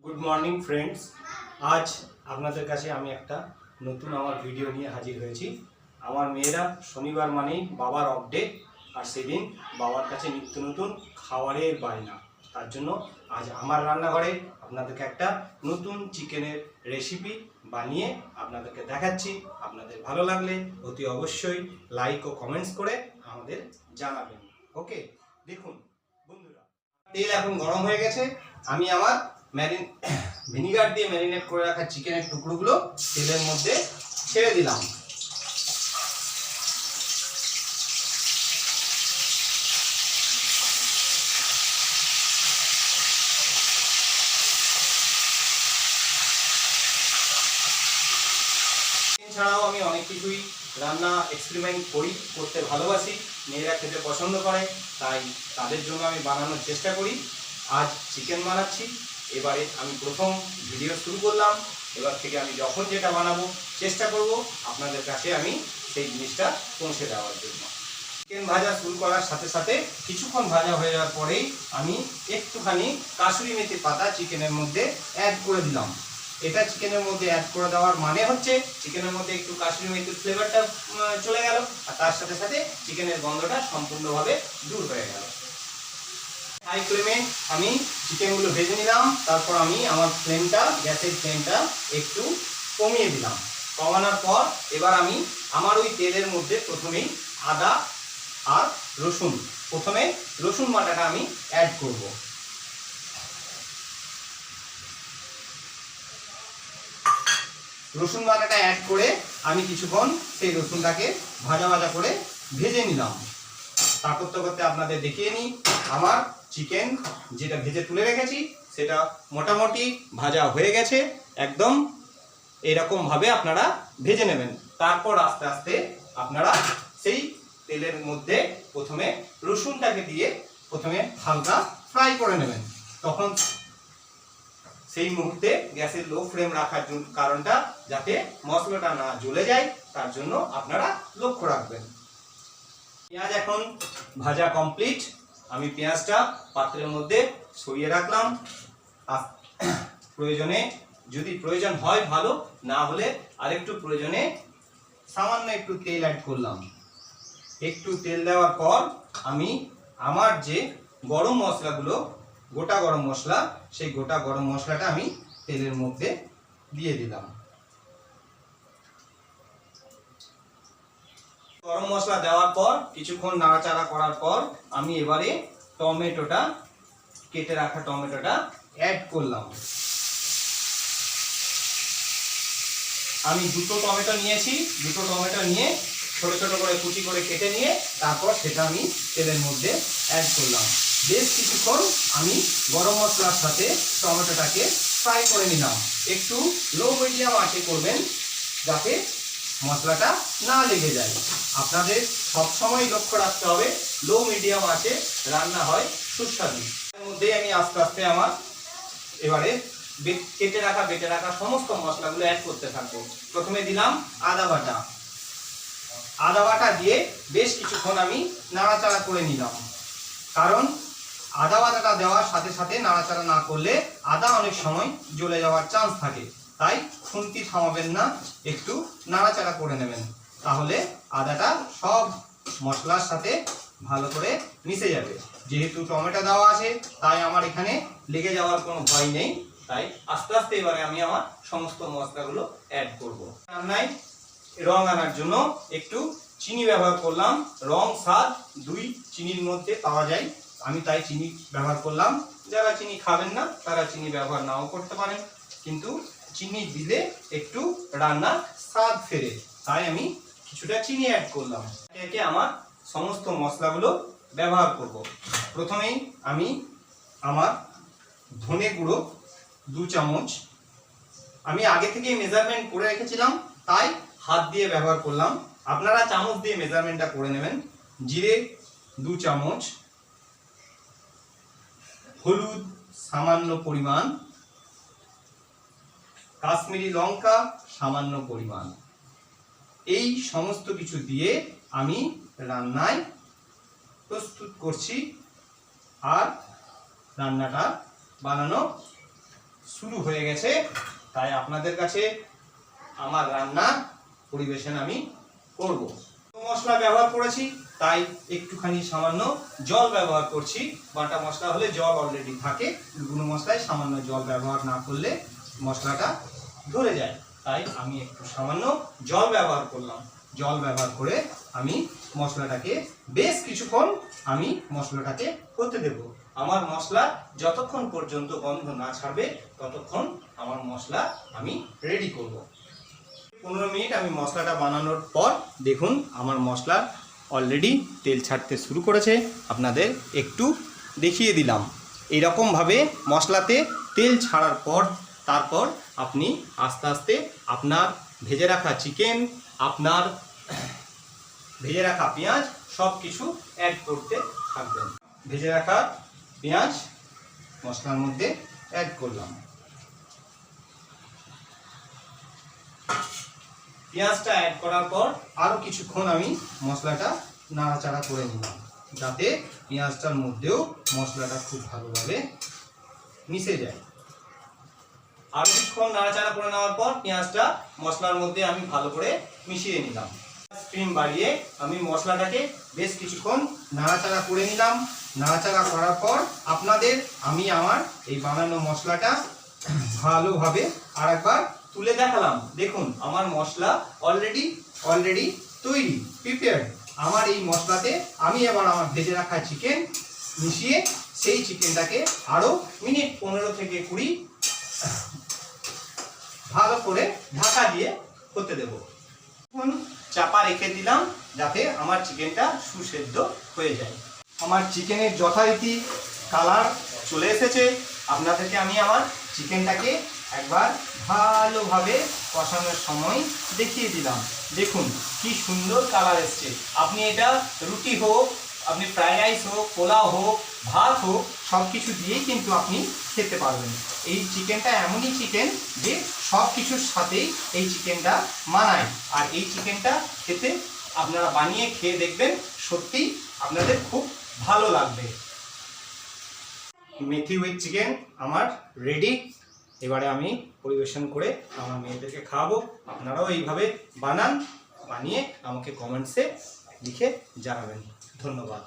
Good morning friends. আজ আপনাদের কাছে আমি একটা নতুন আমার ভিডিও নিয়ে হাজির হয়েছি। আমার মেয়েরা শনিবার মানেই বাবার অফ ডে, আর সেদিন বাবার কাছে নিত্য নতুন খাবারের বায়না। তার জন্য আজ আমার রান্নাঘরে আপনাদেরকে একটা নতুন চিকেনের রেসিপি বানিয়ে আপনাদেরকে দেখাচ্ছি। আপনাদের ভালো লাগলে অতি অবশ্যই লাইক ও কমেন্টস করে আমাদের জানাবেন। ওকে, দেখুন বন্ধুরা, তেল এখন গরম হয়ে গেছে। আমি আমার ভিনিগার দিয়ে ম্যারিনেট করে রাখা চিকেনের টুকরোগুলো তেলের মধ্যে ছেড়ে দিলাম। এছাড়াও আমি অনেক কিছুই রান্না এক্সপেরিমেন্ট করতে ভালোবাসি, মেয়েরা খেতে পছন্দ করে, তাই তাদের জন্য আমি বানানোর চেষ্টা করি। আজ চিকেন বানাচ্ছি। এবারে আমি প্রথম ভিডিও শুরু করলাম। এবার থেকে আমি যখন যেটা বানাবো চেষ্টা করব আপনাদের কাছে আমি সেই জিনিসটা পৌঁছে দেওয়ার জন্য। চিকেন ভাজা শুরু করার সাথে সাথে কিছুক্ষণ ভাজা হয়ে যাওয়ার পরেই আমি একটুখানি কাসুরি মেথি পাতা চিকেনের মধ্যে অ্যাড করে দিলাম। এটা চিকেনের মধ্যে অ্যাড করে দেওয়ার মানে হচ্ছে চিকেনের মধ্যে একটু কাসুরি মেথির ফ্লেভারটা চলে গেল, আর তার সাথে সাথে চিকেনের গন্ধটা সম্পূর্ণভাবে দূর হয়ে গেল। হাই ফ্লেমে আমি চিকেনগুলো ভেজে নিলাম। তারপর আমি আমার গ্যাসের ফ্লেমটা একটু কমিয়ে দিলাম। কমানোর পর এবার আমি আমার ওই তেলের মধ্যে প্রথমেই আদা আর রসুন বাটাটা আমি অ্যাড করব। রসুন বাটাটা অ্যাড করে আমি কিছুক্ষণ সেই রসুনটাকে ভাজা ভাজা করে ভেজে নিলাম। তা করতে করতে আপনাদের দেখিয়ে নিই, আমার চিকেন যেটা ভেজে তুলে রেখেছি সেটা মোটামুটি ভাজা হয়ে গেছে। একদম এরকম ভাবে আপনারা ভেজে নেবেন। তারপর আস্তে আস্তে আপনারা সেই তেলের মধ্যে প্রথমে রসুনটাকে দিয়ে প্রথমে হালকা ফ্রাই করে নেবেন। তখন সেই মুহূর্তে গ্যাসের লো ফ্লেম রাখার কারণটা যাতে মশলাটা না জ্বলে যায়, তার জন্য আপনারা লক্ষ্য রাখবেন। পেঁয়াজ এখন ভাজা কমপ্লিট। আমি পেঁয়াজটা পাত্রের মধ্যে সরিয়ে রাখলাম। যদি প্রয়োজন হয় ভালো, না হলে আরেকটু প্রয়োজনে সামান্য একটু তেল অ্যাড করলাম। একটু তেল দেওয়ার পর আমি আমার যে গরম মশলাগুলো, গোটা গরম মশলা, সেই গোটা গরম মশলাটা আমি তেলের মধ্যে দিয়ে দিলাম। গরম মশলা দেওয়ার পর কিছুক্ষণ নাড়াচাড়া করার পর আমি এবারে কেটে রাখা টমেটোটা অ্যাড করলাম। আমি দুটো টমেটো নিয়েছি। দুটো টমেটো নিয়ে ছোট ছোট করে কুচি করে কেটে নিয়ে তারপর সেটা আমি তেলের মধ্যে অ্যাড করলাম। বেশ কিছুক্ষণ আমি গরম মশলার সাথে টমেটোটাকে ফ্রাই করে নিলাম। একটু লো মিডিয়াম আঁচে করবেন যাতে মশলাটা না লেগে যায়। আপনাদের সবসময় লক্ষ্য রাখতে হবে লো মিডিয়াম আঁচে রান্না হয় সুস্বাদু। এর মধ্যে আমি আস্তে আস্তে আমার এবারে বেটে রাখা সমস্ত মশলাগুলো অ্যাড করতে থাকবো। প্রথমে দিলাম আদা বাটা দিয়ে বেশ কিছুক্ষণ আমি নাড়াচাড়া করে নিলাম। কারণ আদা বাটাটা দেওয়ার সাথে সাথে নাড়াচাড়া না করলে আদা অনেক সময় জ্বলে যাওয়ার চান্স থাকে, তাই খুন্তি থামাবেন না, একটু নাড়াচাড়া করে নেবেন। তাহলে আদাটা সব মশলার সাথে ভালো করে মিশে যাবে। যেহেতু টমেটো দেওয়া আছে তাই আমার এখানে লেগে যাওয়ার কোনো ভয় নেই। তাই আস্তে আস্তে এবারে আমি আমার সমস্ত মশলাগুলো অ্যাড করব। রান্নায় রং আনার জন্য একটু চিনি ব্যবহার করলাম। রং স্বাদ দুই চিনির মধ্যে পাওয়া যায়, আমি তাই চিনি ব্যবহার করলাম। যারা চিনি খাবেন না তারা চিনি ব্যবহার নাও করতে পারেন, কিন্তু চিনি দিলে একটু রান্নার স্বাদ ফেরে, তাই আমি কিছুটা চিনি অ্যাড করলাম। একে একে আমার সমস্ত মশলাগুলো ব্যবহার করব। প্রথমেই আমি আমার ধনে গুঁড়ো 2 চামচ, আমি আগে থেকেই মেজারমেন্ট করে রেখেছিলাম তাই হাত দিয়ে ব্যবহার করলাম, আপনারা চামচ দিয়ে মেজারমেন্টটা করে নেবেন। জিরে 2 চামচ, হলুদ সামান্য পরিমাণ, কাশ্মীরি লঙ্কা সামান্য পরিমাণ। এই সমস্ত কিছু দিয়ে আমি রান্নায় প্রস্তুত করছি আর রান্নাটা বানানো শুরু হয়ে গেছে, তাই আপনাদের কাছে আমার রান্না পরিবেশন আমি করব। মশলা ব্যবহার করেছি, তাই একটুখানি সামান্য জল ব্যবহার করছি। বাটা মশলা হলে জল অলরেডি থাকে, গুঁড়ো মশলায় সামান্য জল ব্যবহার না করলে মশলাটা ধরে যায়, তাই আমি একটু সামান্য জল ব্যবহার করলাম। জল ব্যবহার করে আমি মশলাটাকে বেশ কিছুক্ষণ হতে দেব। আমার মশলা যতক্ষণ পর্যন্ত গন্ধ না ছাড়বে ততক্ষণ আমার মশলা আমি রেডি করব। 15 মিনিট আমি মশলাটা বানানোর পর দেখুন আমার মশলা অলরেডি তেল ছাড়তে শুরু করেছে। আপনাদের একটু দেখিয়ে দিলাম। এইরকমভাবে মশলাতে তেল ছাড়ার পর তারপর আপনি আস্তে আস্তে আপনার ভেজে রাখা চিকেন, আপনার ভেজে রাখা পেঁয়াজ সব কিছু অ্যাড করতে থাকবেন। ভেজে রাখা পেঁয়াজ মশলার মধ্যে অ্যাড করলাম। পেঁয়াজটা অ্যাড করার পর আরও কিছুক্ষণ আমি মশলাটা নাড়াচাড়া করে নিলাম, যাতে পেঁয়াজটার মধ্যেও মশলাটা খুব ভালোভাবে মিশে যায়। আরও কিছুক্ষণ নাড়াচাড়া করে নেওয়ার পর পেঁয়াজটা মশলার মধ্যে আমি ভালো করে মিশিয়ে নিলাম। স্টিম বাড়িয়ে আমি মশলাটাকে বেশ কিছুক্ষণ নাড়াচাড়া করে নিলাম। নাড়াচাড়া করার পর আপনাদের আমি আমার এই বানানো মশলাটা ভালোভাবে আরেকবার তুলে দেখালাম। দেখুন আমার মশলা অলরেডি তৈরি, প্রিপেয়ার্ড। আমার এই মশলাতে আমি এবার আমার ভেজে রাখা চিকেন মিশিয়ে সেই চিকেনটাকে আরও মিনিট 15 থেকে 20 ভালো করে ঢাকা দিয়ে হতে দেব। এখন চাপা রেখে দিলাম যাতে আমার চিকেনটা সুসেদ্ধ হয়ে যায়। আমার চিকেনের যথারীতি কালার চলে এসেছে। আপনাদেরকে আমি আমার চিকেনটাকে একবার ভালোভাবে কষানোর সময় দেখিয়ে দিলাম। দেখুন কি সুন্দর কালার এসছে। আপনি এটা রুটি হোক, আপনি ফ্রাইড রাইস হোক, পোলাও হোক, ভাত হোক, সব কিছু দিয়েই কিন্তু আপনি খেতে পারবেন। এই চিকেনটা এমনই চিকেন যে সব কিছুর সাথেই এই চিকেনটা মানায়। আর এই চিকেনটা খেতে আপনারা বানিয়ে খেয়ে দেখবেন, সত্যি আপনাদের খুব ভালো লাগবে। মেথি উইথ চিকেন আমার রেডি। এবারে আমি পরিবেশন করে আমার মেয়েদেরকে খাওয়াবো। আপনারাও এইভাবে বানিয়ে আমাকে কমেন্টসে লিখে জানাবেন। ধন্যবাদ।